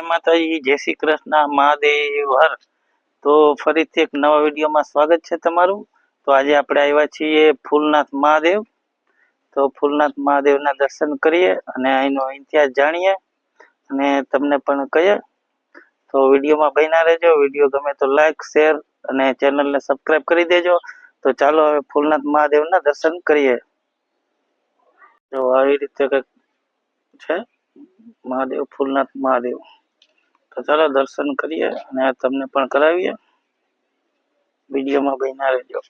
માતાજી, જય શ્રી કૃષ્ણ, મહાદેવ હર. તો ફરીથી એક નવા વિડીયોમાં સ્વાગત છે તમારું. તો આજે આપણે આવ્યા છીએ ફૂલનાથ મહાદેવ. તો ફૂલનાથ મહાદેવના દર્શન કરીએ અને અહીંનો ઇતિહાસ જાણીએ અને તમને પણ કહીએ. તો વિડીયોમાં બન્યા રહેજો. વિડીયો ગમે તો લાઈક, શેર અને ચેનલને સબસ્ક્રાઈબ કરી દેજો. તો ચાલો હવે ફૂલનાથ મહાદેવના દર્શન કરીએ. તો આવી રીતે કંઈક છે મહાદેવ, ફૂલનાથ મહાદેવ. તો ચાલો દર્શન કરીએ અને તમને પણ કરાવીએ. વિડીયોમાં બન્યા રહેજો.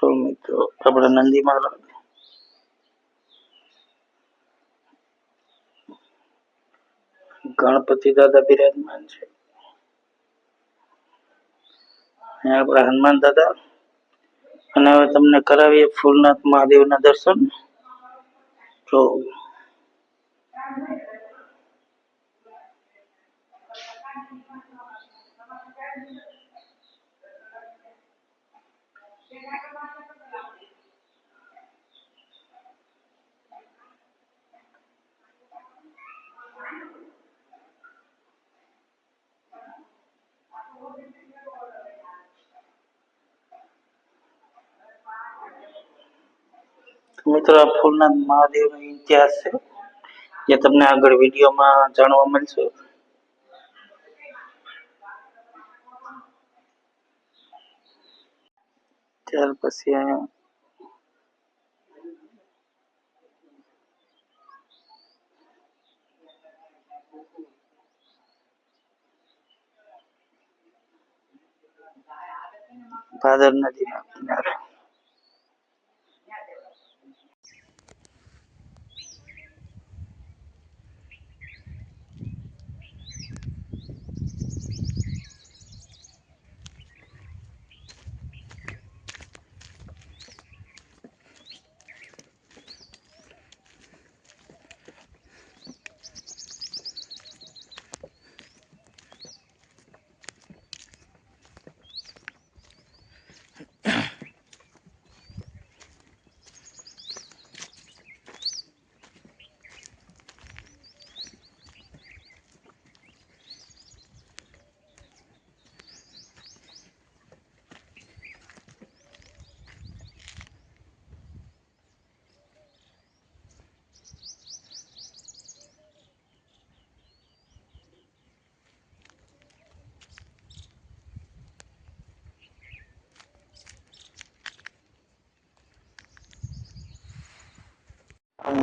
તો મિત્રો આપણે નંદી મહારાજ, ગણપતિ દાદા બિરાજમાન છે. આપણા હનુમાન દાદા. અને હવે તમને કરાવીએ ફૂલનાથ મહાદેવના દર્શન. તો મિત્રો આ ફૂલનાથ મહાદેવનો ઇતિહાસ છે, જે તમને આગળ વિડીયોમાં જાણવા મળશે. ત્યાર પછી અહીંયા ભાદર નદીના કિનારે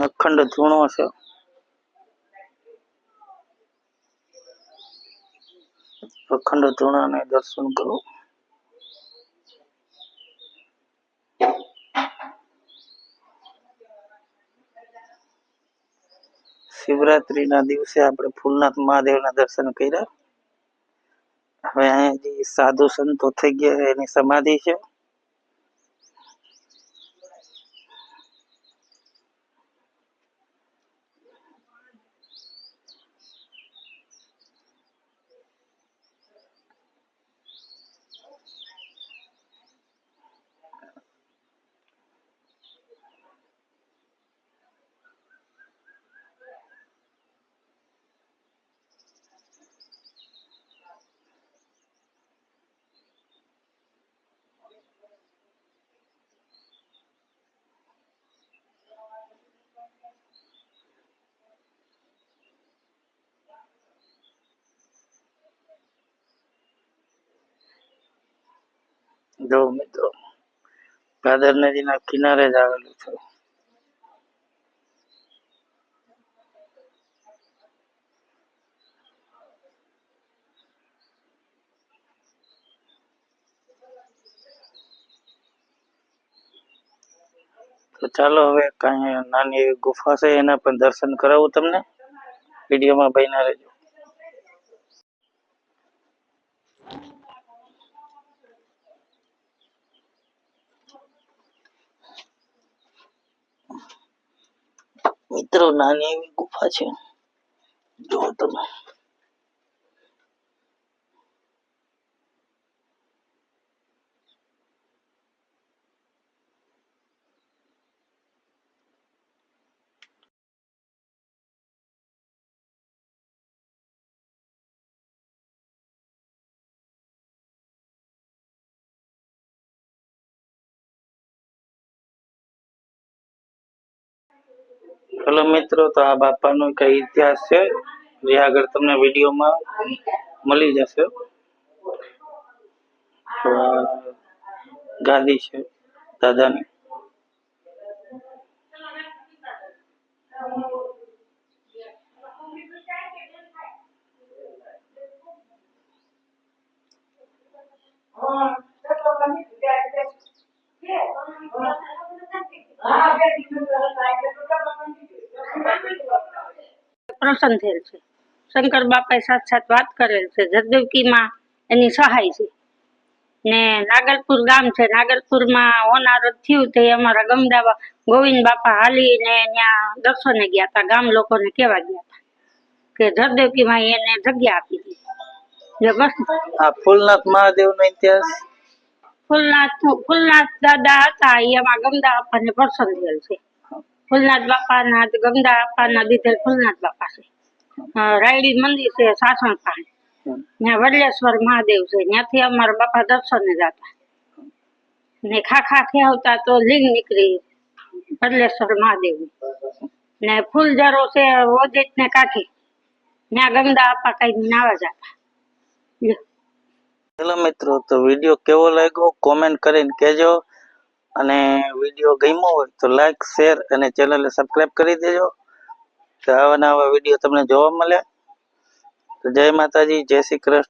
અખંડ ધૂણો છે. અખંડ ધૂણાને દર્શન કરો. શિવરાત્રીના દિવસે આપણે ફૂલનાથ મહાદેવના દર્શન કર્યા. હવે અહીંયા જે સાધુ સંતો થઈ ગયા એની સમાધિ છે. જો મિત્રો ભાદર નદીના કિનારે જ આવેલું છે. તો ચાલો હવે કઈ નાની એવી ગુફા છે એના પણ દર્શન કરાવું તમને. વિડીયોમાં બન્યા રહેજો. મિત્રો નાની એવી ગુફા છે, જો તમે હેલો મિત્રો, તો આ બાપાનો કઈ ઇતિહાસ છે જે આગળ તમને વિડીયોમાં મળી જશે. તો આ ગાદી છે દાદાની. પ્રસન્ન થયેલ છે. શંકર બાપાએ સાક્ષાત વાત કરેલ છે. જગદેવકીમાં એની સહાય છે ને નાગલપુર ગામ છે. નાગલપુરમાં હોનારત થયું તે અમારા ગમદા ગોવિંદ બાપા હાલીને ત્યાં દર્શને ગયા હતા. ગામ લોકોને કહેવા ગયા હતા કે જગદેવકીમાં એને જગ્યા આપી હતી. બસ આ ફૂલનાથ મહાદેવનો ઇતિહાસ. ફૂલનાથ દાદા હતા એ એમાં ગમદા બાપાને પ્રસન્ન થયેલ છે. ફૂલનાથ બાપાના ગમદા બાપાના દીધેલ ફૂલનાથ બાપા છે. રાયડી મંદિર છે સાસણ પાસે, ત્યાં વડલેશ્વર મહાદેવ છે. ત્યાંથી અમારા બાપા દર્શને જતા ને ખાખા ખેવતા તો લીંગ નીકળી વડલેશ્વર મહાદેવ ને ફૂલજરો છે ઓજેત ને કાંઠે, ત્યાં ગમદા બાપા કઈ નાવા જતા. હેલો મિત્રો, તો વિડીયો કેવો લાગ્યો કોમેન્ટ કરીને કહેજો, અને વિડીયો ગમ્યો હોય તો લાઈક, શેર અને ચેનલને સબસ્ક્રાઈબ કરી દેજો. તો આવા નવા વિડીયો તમને જોવા મળે. તો જય માતાજી, જય શ્રી કૃષ્ણ.